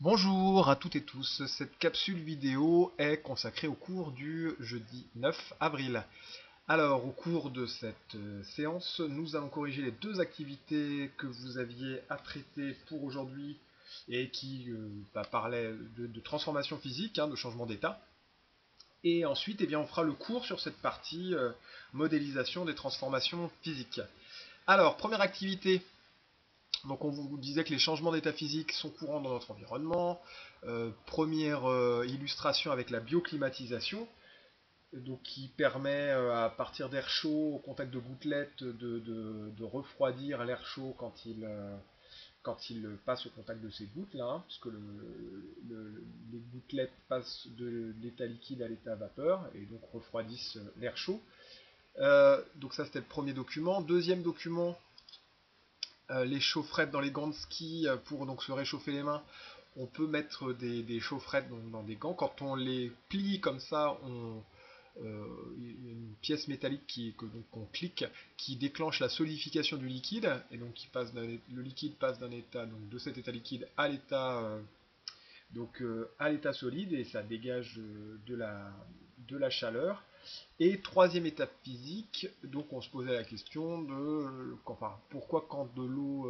Bonjour à toutes et tous, cette capsule vidéo est consacrée au cours du jeudi 9 avril. Alors, au cours de cette séance, nous allons corriger les deux activités que vous aviez à traiter pour aujourd'hui et qui parlaient de transformation physique, de changement d'état. Et ensuite, on fera le cours sur cette partie modélisation des transformations physiques. Alors, première activité. Donc on vous disait que les changements d'état physique sont courants dans notre environnement. Première illustration avec la bioclimatisation, donc qui permet à partir d'air chaud au contact de gouttelettes de refroidir l'air chaud quand il passe au contact de ces gouttes là, puisque les gouttelettes passent de l'état liquide à l'état vapeur et donc refroidissent l'air chaud. Donc ça c'était le premier document. Deuxième document, les chaufferettes dans les gants de ski pour donc se réchauffer les mains. On peut mettre des chaufferettes dans des gants. Quand on les plie comme ça, il y a une pièce métallique qu'on clique qui déclenche la solidification du liquide et donc le liquide passe d'un état donc de cet état liquide à l'état solide et ça dégage de la chaleur. Et troisième étape physique, donc on se posait la question de pourquoi quand de l'eau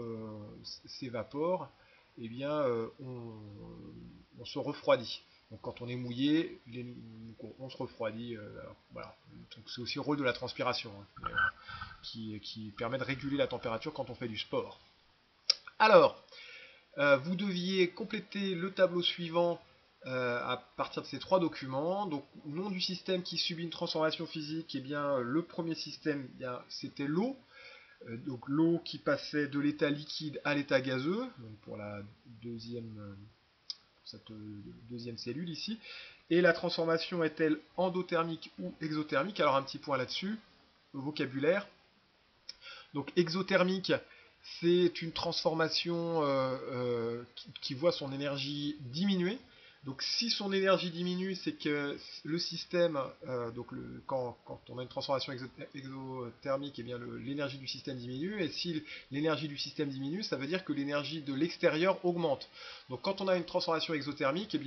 s'évapore, eh bien on se refroidit. Donc quand on est mouillé, on se refroidit. Voilà. Donc c'est aussi le rôle de la transpiration qui permet de réguler la température quand on fait du sport. Alors, vous deviez compléter le tableau suivant à partir de ces trois documents. Donc, nom du système qui subit une transformation physique, le premier système, c'était l'eau. Donc, l'eau qui passait de l'état liquide à l'état gazeux, donc pour cette deuxième cellule ici. Et la transformation est-elle endothermique ou exothermique? Alors, un petit point là-dessus, au vocabulaire. Donc, exothermique, c'est une transformation qui voit son énergie diminuer. Donc si son énergie diminue, c'est que le système, quand on a une transformation exothermique, l'énergie du système diminue. Et si l'énergie du système diminue, ça veut dire que l'énergie de l'extérieur augmente. Donc quand on a une transformation exothermique,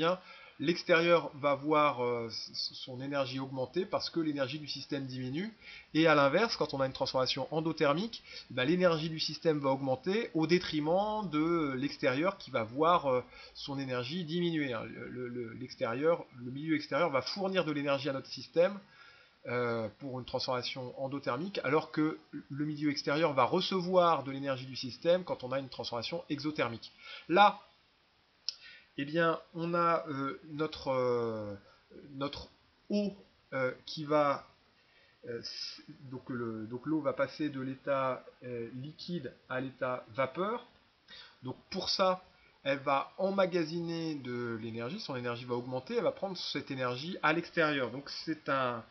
l'extérieur va voir son énergie augmenter parce que l'énergie du système diminue. Et à l'inverse, quand on a une transformation endothermique, l'énergie du système va augmenter au détriment de l'extérieur qui va voir son énergie diminuer. Le milieu extérieur va fournir de l'énergie à notre système pour une transformation endothermique, alors que le milieu extérieur va recevoir de l'énergie du système quand on a une transformation exothermique. Là, on a notre eau qui va donc l'eau va passer de l'état liquide à l'état vapeur. Donc pour ça, elle va emmagasiner de l'énergie, son énergie va augmenter, elle va prendre cette énergie à l'extérieur. Donc c'est une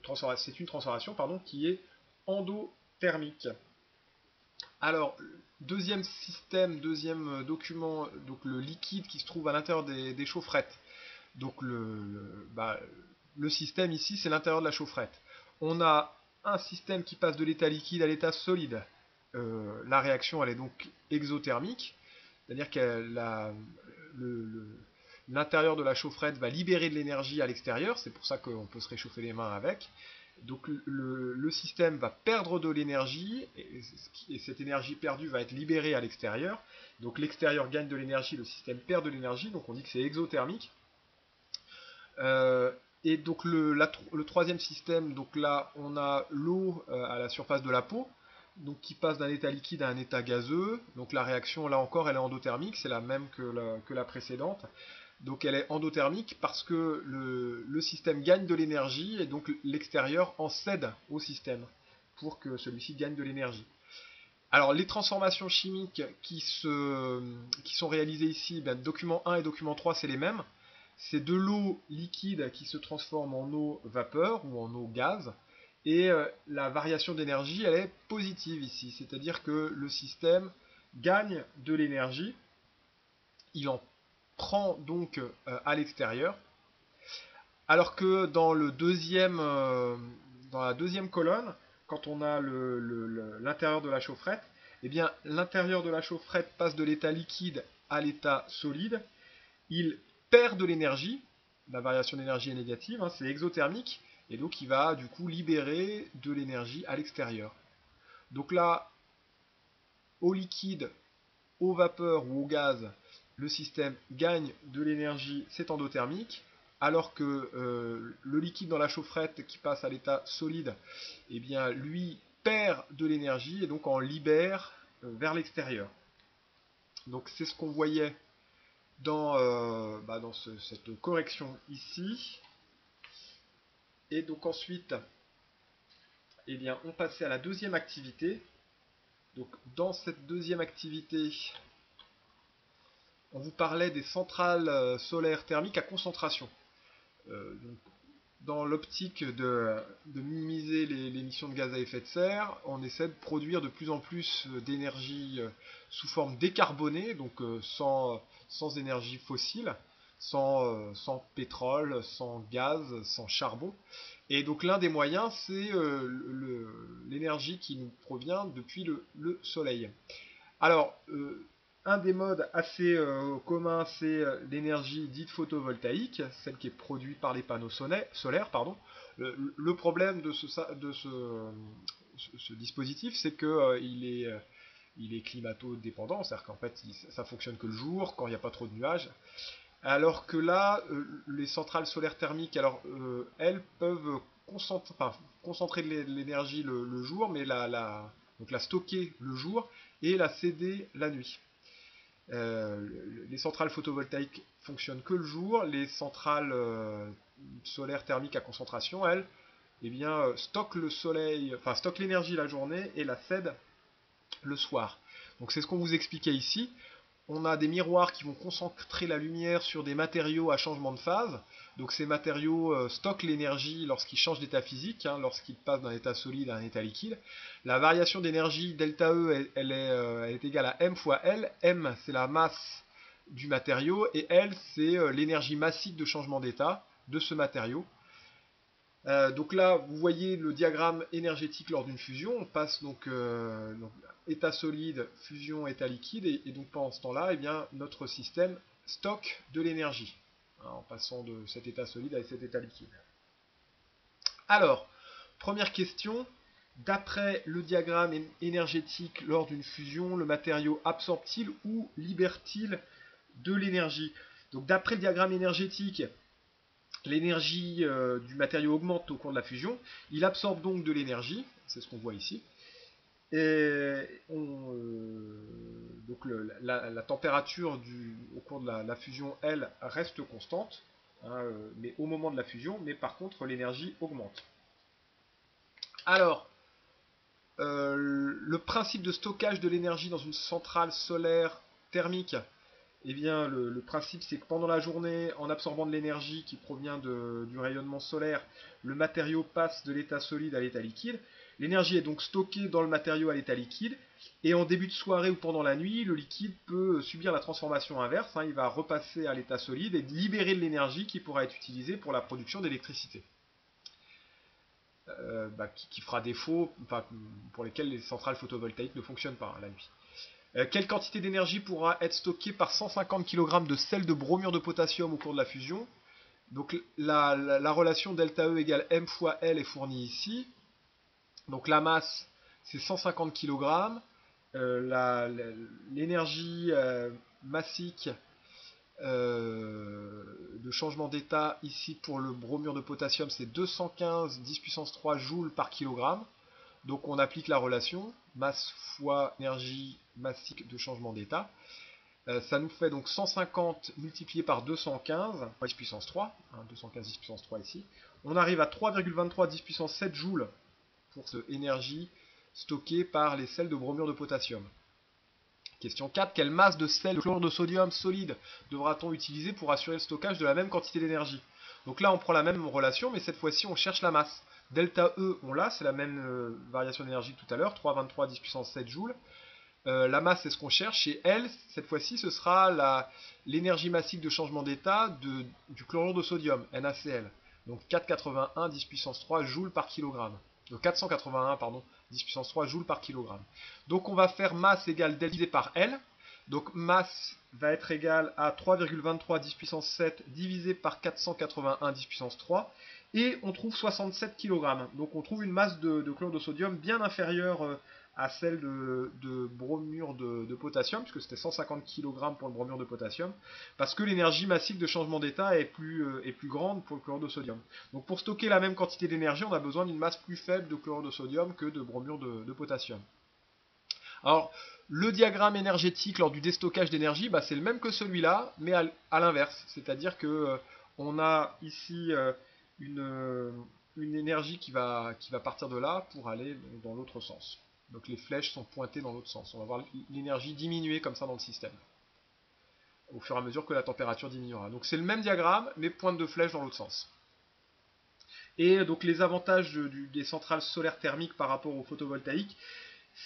transformation qui est endothermique. Alors, deuxième système, deuxième document, donc le liquide qui se trouve à l'intérieur des chaufferettes. Donc le système ici, c'est l'intérieur de la chaufferette. On a un système qui passe de l'état liquide à l'état solide. La réaction, elle est donc exothermique, c'est-à-dire que l'intérieur de la chaufferette va libérer de l'énergie à l'extérieur, c'est pour ça qu'on peut se réchauffer les mains avec. Donc le système va perdre de l'énergie, et cette énergie perdue va être libérée à l'extérieur. Donc l'extérieur gagne de l'énergie, le système perd de l'énergie, donc on dit que c'est exothermique. Et donc le troisième système, donc là on a l'eau à la surface de la peau, donc qui passe d'un état liquide à un état gazeux. Donc la réaction là encore elle est endothermique, c'est la même que la précédente. Donc elle est endothermique parce que le système gagne de l'énergie et donc l'extérieur en cède au système pour que celui-ci gagne de l'énergie. Alors les transformations chimiques qui sont réalisées ici, document 1 et document 3 c'est les mêmes. C'est de l'eau liquide qui se transforme en eau vapeur ou en eau gaz. Et la variation d'énergie, elle est positive ici. C'est-à-dire que le système gagne de l'énergie. Il en prend donc à l'extérieur. Alors que dans la deuxième colonne, quand on a l'intérieur de la chaufferette, eh bien l'intérieur de la chaufferette passe de l'état liquide à l'état solide. Il perd de l'énergie, la variation d'énergie est négative, hein, c'est exothermique, et donc il va du coup libérer de l'énergie à l'extérieur. Donc là, au liquide, aux vapeurs ou au gaz, le système gagne de l'énergie, c'est endothermique, alors que le liquide dans la chaufferette qui passe à l'état solide, eh bien, lui perd de l'énergie et donc en libère vers l'extérieur. Donc c'est ce qu'on voyait dans cette correction ici. Et donc ensuite, eh bien, on passait à la deuxième activité. Donc dans cette deuxième activité, on vous parlait des centrales solaires thermiques à concentration. Donc, dans l'optique de minimiser les émissions de gaz à effet de serre, on essaie de produire de plus en plus d'énergie sous forme décarbonée, donc sans énergie fossile, sans pétrole, sans gaz, sans charbon. Et donc l'un des moyens, c'est l'énergie qui nous provient depuis le soleil. Alors, un des modes assez communs, c'est l'énergie dite photovoltaïque, celle qui est produite par les panneaux solaires. Pardon. Le problème de ce dispositif, c'est qu'il est climato-dépendant, c'est-à-dire qu'en fait, ça fonctionne que le jour, quand il n'y a pas trop de nuages. Alors que là, les centrales solaires thermiques, alors elles peuvent concentrer de l'énergie le jour, mais donc la stocker le jour et la céder la nuit. Les centrales photovoltaïques fonctionnent que le jour, les centrales solaires thermiques à concentration, elles, eh bien, stockent l'énergie la journée et la cèdent le soir. Donc c'est ce qu'on vous expliquait ici. On a des miroirs qui vont concentrer la lumière sur des matériaux à changement de phase. Donc ces matériaux stockent l'énergie lorsqu'ils changent d'état physique, hein, lorsqu'ils passent d'un état solide à un état liquide. La variation d'énergie delta E, elle est égale à M fois L. M, c'est la masse du matériau, et L, c'est l'énergie massique de changement d'état de ce matériau. Donc là, vous voyez le diagramme énergétique lors d'une fusion. On passe donc état solide, fusion, état liquide, et donc pendant ce temps-là, eh bien, notre système stocke de l'énergie, hein, en passant de cet état solide à cet état liquide. Alors, première question, d'après le diagramme énergétique lors d'une fusion, le matériau absorbe-t-il ou libère-t-il de l'énergie? Donc d'après le diagramme énergétique, l'énergie du matériau augmente au cours de la fusion, il absorbe donc de l'énergie, c'est ce qu'on voit ici. Et donc la température au cours de la fusion, elle, reste constante, hein, mais au moment de la fusion, mais par contre l'énergie augmente. Alors, le principe de stockage de l'énergie dans une centrale solaire thermique, eh bien, le principe, c'est que pendant la journée, en absorbant de l'énergie qui provient du rayonnement solaire, le matériau passe de l'état solide à l'état liquide. L'énergie est donc stockée dans le matériau à l'état liquide. Et en début de soirée ou pendant la nuit, le liquide peut subir la transformation inverse, hein, il va repasser à l'état solide et libérer de l'énergie qui pourra être utilisée pour la production d'électricité. Qui fera défaut, pour lesquels les centrales photovoltaïques ne fonctionnent pas, hein, la nuit. Quelle quantité d'énergie pourra être stockée par 150 kg de sel de bromure de potassium au cours de la fusion? Donc la relation delta E égale M fois L est fournie ici. Donc la masse, c'est 150 kg. L'énergie massique de changement d'état ici pour le bromure de potassium, c'est 215 10 puissance 3 joules par kilogramme. Donc on applique la relation masse fois énergie massique de changement d'état. Ça nous fait donc 150 multiplié par 215 10 puissance 3, hein, 215 10 puissance 3 ici. On arrive à 3,23 10 puissance 7 joules pour cette énergie stockée par les sels de bromure de potassium. Question 4. Quelle masse de sel de chlorure de sodium solide devra-t-on utiliser pour assurer le stockage de la même quantité d'énergie? Donc là, on prend la même relation, mais cette fois-ci, on cherche la masse. Delta E, on l'a, c'est la même variation d'énergie que tout à l'heure, 3,23 10 puissance 7 joules. La masse, c'est ce qu'on cherche, et L, cette fois-ci, ce sera l'énergie massique de changement d'état du chlorure de sodium, NaCl. Donc 4,81 10 puissance 3 joules par kilogramme. 481, pardon, 10 puissance 3 joules par kilogramme. Donc on va faire masse égale del divisé par L. Donc masse va être égale à 3,23 10 puissance 7 divisé par 481 10 puissance 3. Et on trouve 67 kg. Donc on trouve une masse de chlorure de sodium bien inférieure à celle de bromure de potassium, puisque c'était 150 kg pour le bromure de potassium, parce que l'énergie massive de changement d'état est plus grande pour le chlorure de sodium. Donc pour stocker la même quantité d'énergie, on a besoin d'une masse plus faible de chlorure de sodium que de bromure de potassium. Alors, le diagramme énergétique lors du déstockage d'énergie, c'est le même que celui-là, mais à l'inverse. C'est-à-dire que on a ici une énergie qui va partir de là pour aller dans l'autre sens. Donc les flèches sont pointées dans l'autre sens. On va voir l'énergie diminuer comme ça dans le système, au fur et à mesure que la température diminuera. Donc c'est le même diagramme, mais pointe de flèche dans l'autre sens. Et donc les avantages des centrales solaires thermiques par rapport au photovoltaïque,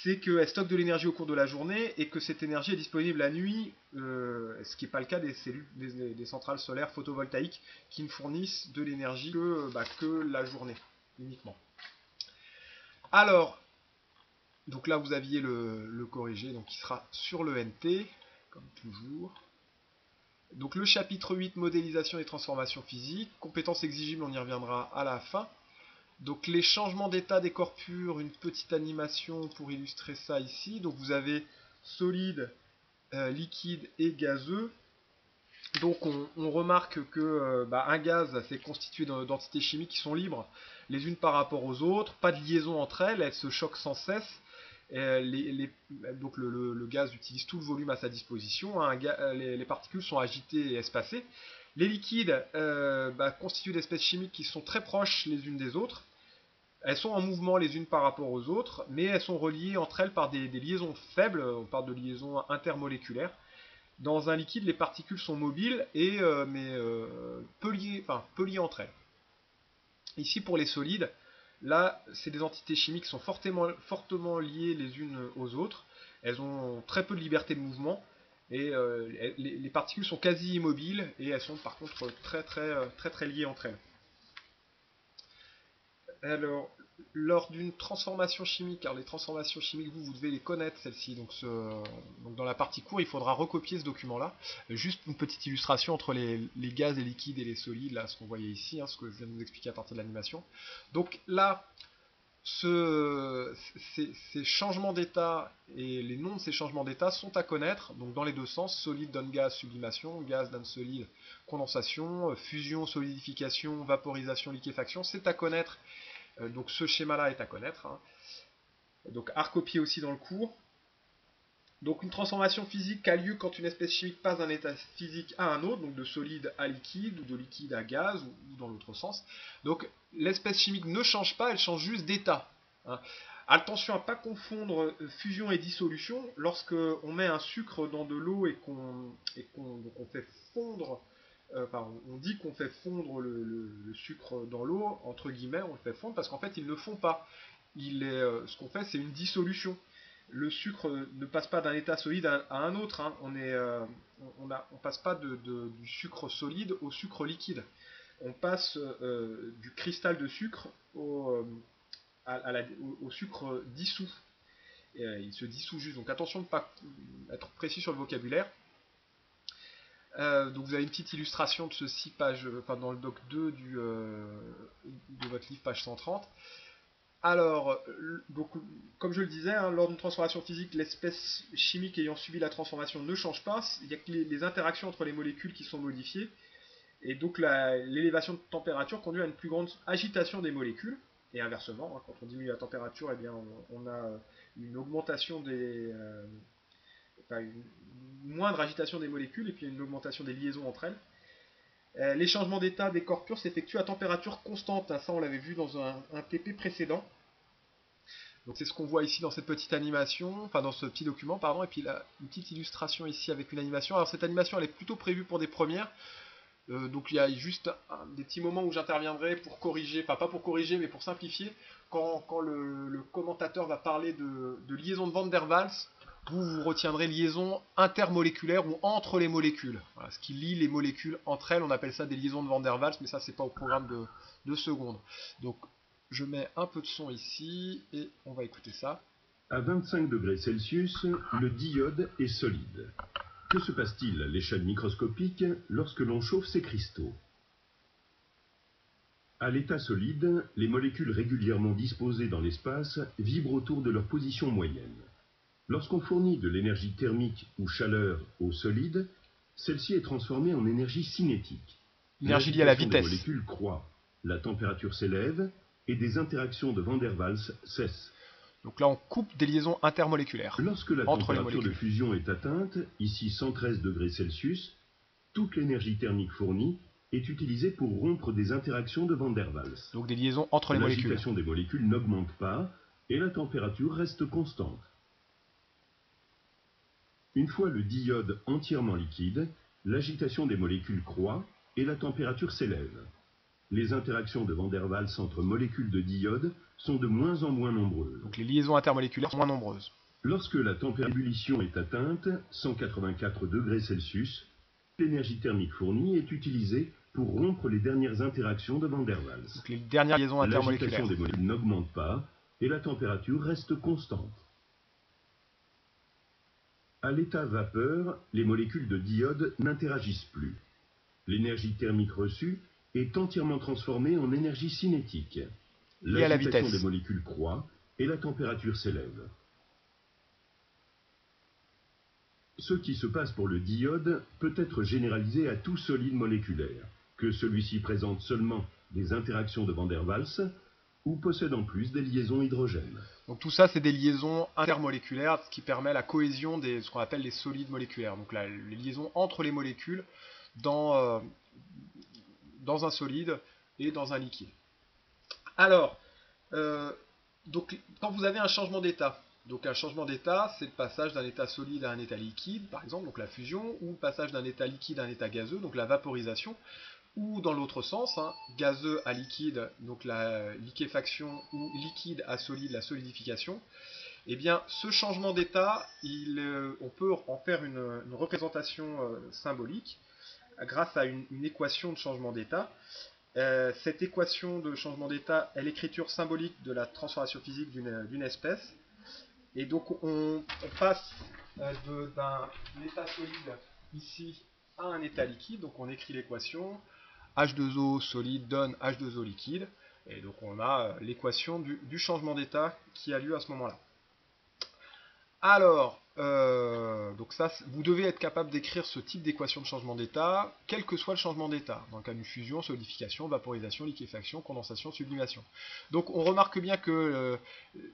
c'est qu'elles stockent de l'énergie au cours de la journée et que cette énergie est disponible la nuit, ce qui n'est pas le cas des centrales solaires photovoltaïques qui ne fournissent de l'énergie que la journée uniquement. Alors, donc là vous aviez le corrigé, donc il sera sur le NT, comme toujours. Donc le chapitre 8, modélisation et transformations physiques, compétences exigibles, on y reviendra à la fin. Donc les changements d'état des corps purs, une petite animation pour illustrer ça ici. Donc vous avez solide, liquide et gazeux. Donc on remarque que un gaz c'est constitué d'entités chimiques qui sont libres les unes par rapport aux autres, pas de liaison entre elles, elles se choquent sans cesse. Donc le gaz utilise tout le volume à sa disposition, hein. Les particules sont agitées et espacées. Les liquides constituent d'espèces chimiques qui sont très proches les unes des autres. Elles sont en mouvement les unes par rapport aux autres, mais elles sont reliées entre elles par des liaisons faibles, on parle de liaisons intermoléculaires. Dans un liquide, les particules sont mobiles, mais peu liées entre elles. Ici, pour les solides, là, c'est des entités chimiques qui sont fortement liées les unes aux autres. Elles ont très peu de liberté de mouvement, et les particules sont quasi immobiles, et elles sont par contre très liées entre elles. Alors, lors d'une transformation chimique, alors les transformations chimiques, vous devez les connaître celles-ci, donc dans la partie cours, il faudra recopier ce document-là. Juste une petite illustration entre les gaz, les liquides et les solides, là, ce qu'on voyait ici, ce que je viens de vous expliquer à partir de l'animation. Donc là, ces changements d'état et les noms de ces changements d'état sont à connaître, donc dans les deux sens, solide donne gaz, sublimation, gaz donne solide, condensation, fusion, solidification, vaporisation, liquéfaction, c'est à connaître. Donc ce schéma-là est à connaître, hein. Donc à recopier aussi dans le cours. Donc une transformation physique a lieu quand une espèce chimique passe d'un état physique à un autre, donc de solide à liquide, ou de liquide à gaz, ou dans l'autre sens. Donc l'espèce chimique ne change pas, elle change juste d'état, hein. Attention à ne pas confondre fusion et dissolution. Lorsque on met un sucre dans de l'eau et qu'on fait fondre, on dit qu'on fait fondre le sucre dans l'eau, entre guillemets, on le fait fondre parce qu'en fait il ne fond pas. Ce qu'on fait, c'est une dissolution. Le sucre ne passe pas d'un état solide à un autre, hein. On ne passe pas du sucre solide au sucre liquide. On passe du cristal de sucre au sucre dissous. Il se dissout juste. Donc attention de ne pas être précis sur le vocabulaire. Donc vous avez une petite illustration de ceci dans le doc 2 de votre livre, page 130. Alors, donc, comme je le disais, hein, lors d'une transformation physique, l'espèce chimique ayant subi la transformation ne change pas. Il n'y a que les interactions entre les molécules qui sont modifiées. Et donc l'élévation de température conduit à une plus grande agitation des molécules. Et inversement, hein, quand on diminue la température, eh bien, on a une augmentation une moindre agitation des molécules et puis une augmentation des liaisons entre elles. Les changements d'état des corps purs s'effectuent à température constante, hein, ça on l'avait vu dans un TP précédent. Donc c'est ce qu'on voit ici dans cette petite animation, enfin dans ce petit document, pardon, et puis là, une petite illustration ici avec une animation. Alors cette animation elle est plutôt prévue pour des premières, donc il y a juste des petits moments où j'interviendrai pour corriger, enfin pas pour corriger mais pour simplifier, quand le commentateur va parler de liaison de Van der Waals, vous retiendrez liaison intermoléculaire ou entre les molécules. Voilà, ce qui lie les molécules entre elles, on appelle ça des liaisons de Van der Waals, mais ça c'est pas au programme de secondes. Donc je mets un peu de son ici et on va écouter ça. À 25 degrés Celsius, le diode est solide. Que se passe-t-il à l'échelle microscopique lorsque l'on chauffe ces cristaux? À l'état solide, les molécules régulièrement disposées dans l'espace vibrent autour de leur position moyenne. Lorsqu'on fournit de l'énergie thermique ou chaleur au solide, celle-ci est transformée en énergie cinétique. L'énergie liée à la L'agitation des vitesse. molécules croît, la température s'élève et des interactions de Van der Waals cessent. Donc là, on coupe des liaisons intermoléculaires Lorsque la entre les température de molécules. fusion est atteinte, ici 113 degrés Celsius, toute l'énergie thermique fournie est utilisée pour rompre des interactions de Van der Waals. Donc des liaisons entre les molécules. L'agitation des molécules n'augmente pas et la température reste constante. Une fois le diode entièrement liquide, l'agitation des molécules croît et la température s'élève. Les interactions de Van der Waals entre molécules de diode sont de moins en moins nombreuses. Donc les liaisons intermoléculaires sont moins nombreuses. Lorsque la température d'ébullition est atteinte, 184 degrés Celsius, l'énergie thermique fournie est utilisée pour rompre les dernières interactions de Van der Waals. Donc les dernières liaisons intermoléculaires. L'agitation des molécules n'augmente pas et la température reste constante. À l'état vapeur, les molécules de diode n'interagissent plus. L'énergie thermique reçue est entièrement transformée en énergie cinétique. Liée à la L'agitation vitesse. des molécules croît et la température s'élève. Ce qui se passe pour le diode peut être généralisé à tout solide moléculaire, que celui-ci présente seulement des interactions de Van der Waals ou possède en plus des liaisons hydrogènes. Donc tout ça, c'est des liaisons intermoléculaires, ce qui permet la cohésion de ce qu'on appelle les solides moléculaires. Donc les liaisons entre les molécules dans un solide et dans un liquide. Alors, donc, quand vous avez un changement d'état, donc un changement d'état, c'est le passage d'un état solide à un état liquide, par exemple, donc la fusion, ou le passage d'un état liquide à un état gazeux, donc la vaporisation, ou dans l'autre sens, gazeux à liquide, donc la liquéfaction, ou liquide à solide, la solidification. Eh bien, ce changement d'état, on peut en faire une représentation symbolique grâce à une équation de changement d'état. Cette équation de changement d'état est l'écriture symbolique de la transformation physique d'une espèce. Et donc on passe d'un état solide ici à un état liquide. Donc on écrit l'équation H2O solide donne H2O liquide. Et donc on a l'équation du changement d'état qui a lieu à ce moment-là. Alors, donc ça, vous devez être capable d'écrire ce type d'équation de changement d'état, quel que soit le changement d'état, dans le cas d'une fusion, solidification, vaporisation, liquéfaction, condensation, sublimation. Donc on remarque bien que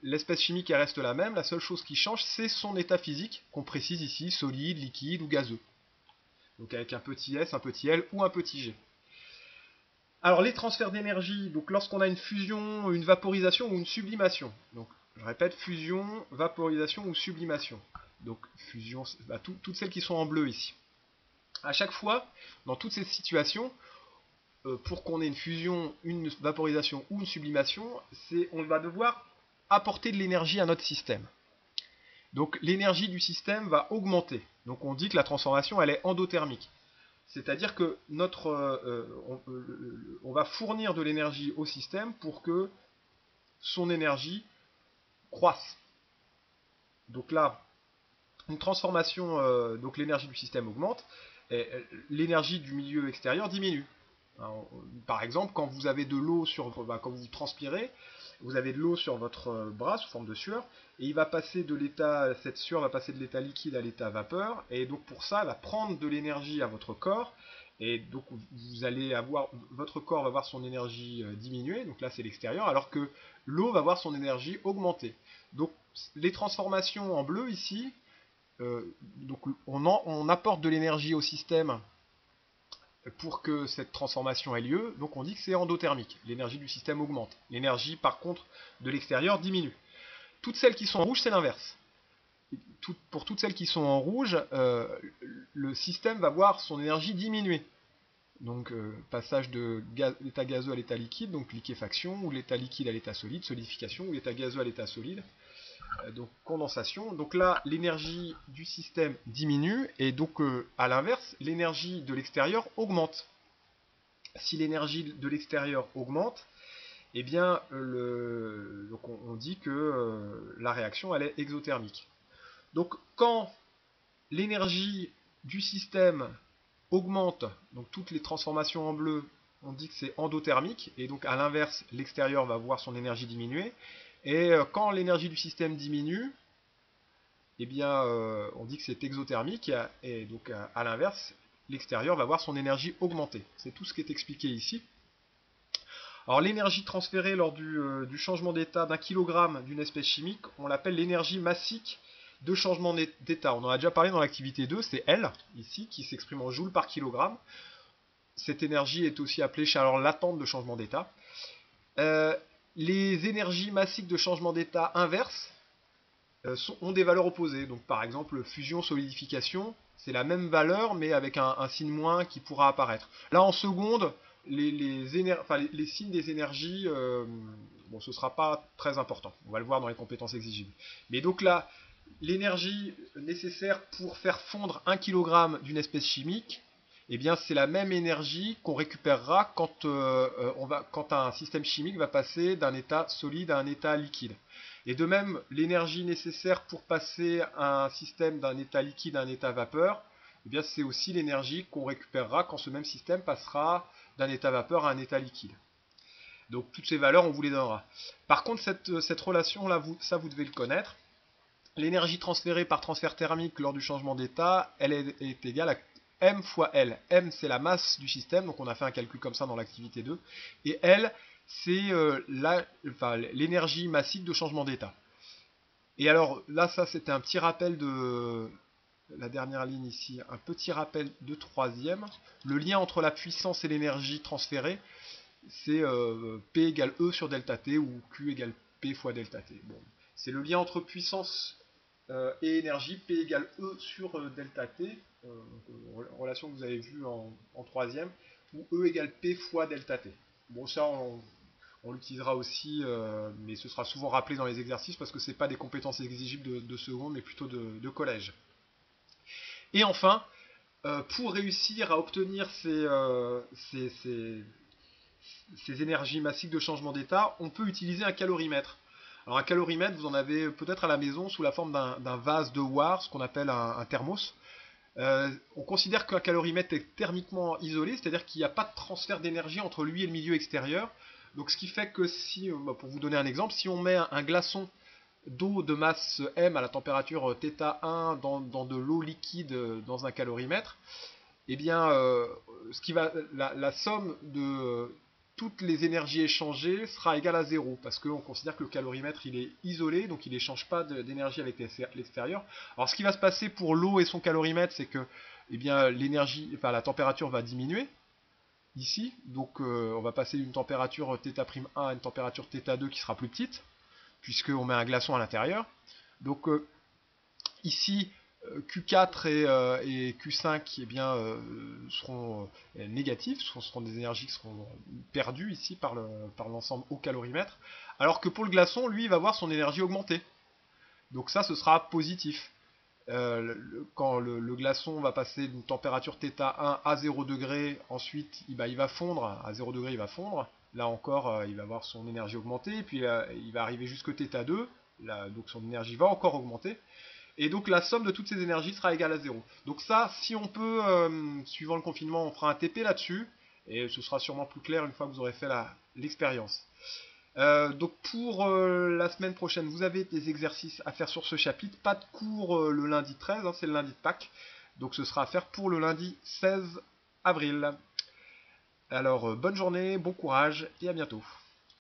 l'espèce chimique elle reste la même, la seule chose qui change, c'est son état physique, qu'on précise ici, solide, liquide ou gazeux. Donc avec un petit s, un petit l ou un petit g. Alors les transferts d'énergie, donc lorsqu'on a une fusion, une vaporisation ou une sublimation, donc je répète, fusion, vaporisation ou sublimation. Donc fusion, toutes celles qui sont en bleu ici. À chaque fois, dans toutes ces situations, pour qu'on ait une fusion, une vaporisation ou une sublimation, on va devoir apporter de l'énergie à notre système. Donc l'énergie du système va augmenter. Donc on dit que la transformation, elle est endothermique. C'est-à-dire que on va fournir de l'énergie au système pour que son énergie croissent. Donc là, une transformation, donc l'énergie du système augmente, et l'énergie du milieu extérieur diminue. Alors, par exemple, quand vous avez de l'eau quand vous transpirez, vous avez de l'eau sur votre bras sous forme de sueur, et cette sueur va passer de l'état liquide à l'état vapeur, et donc pour ça, elle va prendre de l'énergie à votre corps, et donc votre corps va voir son énergie diminuer, donc là c'est l'extérieur, alors que l'eau va voir son énergie augmenter. Donc les transformations en bleu ici, donc on apporte de l'énergie au système pour que cette transformation ait lieu, donc on dit que c'est endothermique, l'énergie du système augmente. L'énergie par contre de l'extérieur diminue. Toutes celles qui sont en rouge, c'est l'inverse. Pour toutes celles qui sont en rouge, le système va voir son énergie diminuer. Donc passage de l'état gazeux à l'état liquide, donc liquéfaction, ou l'état liquide à l'état solide, solidification, ou l'état gazeux à l'état solide, donc condensation. Donc là, l'énergie du système diminue, et donc à l'inverse, l'énergie de l'extérieur augmente. Si l'énergie de l'extérieur augmente, eh bien, donc on dit que la réaction elle est exothermique. Donc quand l'énergie du système augmente, donc toutes les transformations en bleu, on dit que c'est endothermique, et donc à l'inverse, l'extérieur va voir son énergie diminuer. Et quand l'énergie du système diminue, eh bien, on dit que c'est exothermique, et donc à l'inverse, l'extérieur va voir son énergie augmenter. C'est tout ce qui est expliqué ici. Alors l'énergie transférée lors du changement d'état d'un kilogramme d'une espèce chimique, on l'appelle l'énergie massique de changement d'état. On en a déjà parlé dans l'activité 2, c'est L, ici, qui s'exprime en joules par kilogramme. Cette énergie est aussi appelée chaleur latente de changement d'état. Les énergies massiques de changement d'état inverse ont des valeurs opposées. Donc par exemple, fusion-solidification, c'est la même valeur, mais avec un signe moins qui pourra apparaître. Là, en seconde, les signes des énergies, bon, ce ne sera pas très important. On va le voir dans les compétences exigibles. Mais donc là, l'énergie nécessaire pour faire fondre 1 kg d'une espèce chimique, eh bien, c'est la même énergie qu'on récupérera quand un système chimique va passer d'un état solide à un état liquide. Et de même, l'énergie nécessaire pour passer un système d'un état liquide à un état vapeur, eh bien, c'est aussi l'énergie qu'on récupérera quand ce même système passera d'un état vapeur à un état liquide. Donc toutes ces valeurs, on vous les donnera. Par contre, cette relation-là, vous devez le connaître. L'énergie transférée par transfert thermique lors du changement d'état, elle est égale à M fois L. M, c'est la masse du système, donc on a fait un calcul comme ça dans l'activité 2. Et L, c'est l'énergie massique de changement d'état. Et alors là, ça c'était un petit rappel de la dernière ligne ici, un petit rappel de troisième. Le lien entre la puissance et l'énergie transférée, c'est P égale E sur delta T ou Q égale P fois delta T. Bon, c'est le lien entre puissance et énergie, P égale E sur delta T, relation que vous avez vue en troisième, où E égale P fois delta T. Bon, ça, on l'utilisera aussi, mais ce sera souvent rappelé dans les exercices parce que ce n'est pas des compétences exigibles de seconde, mais plutôt de collège. Et enfin, pour réussir à obtenir ces énergies massiques de changement d'état, on peut utiliser un calorimètre. Alors un calorimètre, vous en avez peut-être à la maison sous la forme d'un vase de War, ce qu'on appelle un thermos. On considère qu'un calorimètre est thermiquement isolé, c'est-à-dire qu'il n'y a pas de transfert d'énergie entre lui et le milieu extérieur. Donc ce qui fait que si, pour vous donner un exemple, si on met un glaçon d'eau de masse M à la température θ1 dans de l'eau liquide dans un calorimètre, eh bien, la somme de toutes les énergies échangées sera égale à 0, parce qu'on considère que le calorimètre il est isolé, donc il n'échange pas d'énergie avec l'extérieur. Alors ce qui va se passer pour l'eau et son calorimètre, c'est que eh bien, la température va diminuer, ici, donc on va passer d'une température θ'1 à une température θ2 qui sera plus petite, puisqu'on met un glaçon à l'intérieur. Donc ici, Q4 et Q5 eh bien, seront négatives, ce seront des énergies qui seront perdues ici par l'ensemble au calorimètre, alors que pour le glaçon, lui, il va voir son énergie augmenter. Donc ça, ce sera positif. Quand le glaçon va passer d'une température θ1 à 0 degré, ensuite il va fondre, à 0 degré il va fondre, là encore il va avoir son énergie augmenter, et puis il va arriver jusqu'au θ2, donc son énergie va encore augmenter, et donc la somme de toutes ces énergies sera égale à 0. Donc ça, si on peut, suivant le confinement, on fera un TP là-dessus, et ce sera sûrement plus clair une fois que vous aurez fait l'expérience. Donc pour la semaine prochaine, vous avez des exercices à faire sur ce chapitre. Pas de cours le lundi 13, hein, c'est le lundi de Pâques. Donc ce sera à faire pour le lundi 16 avril. Alors bonne journée, bon courage et à bientôt.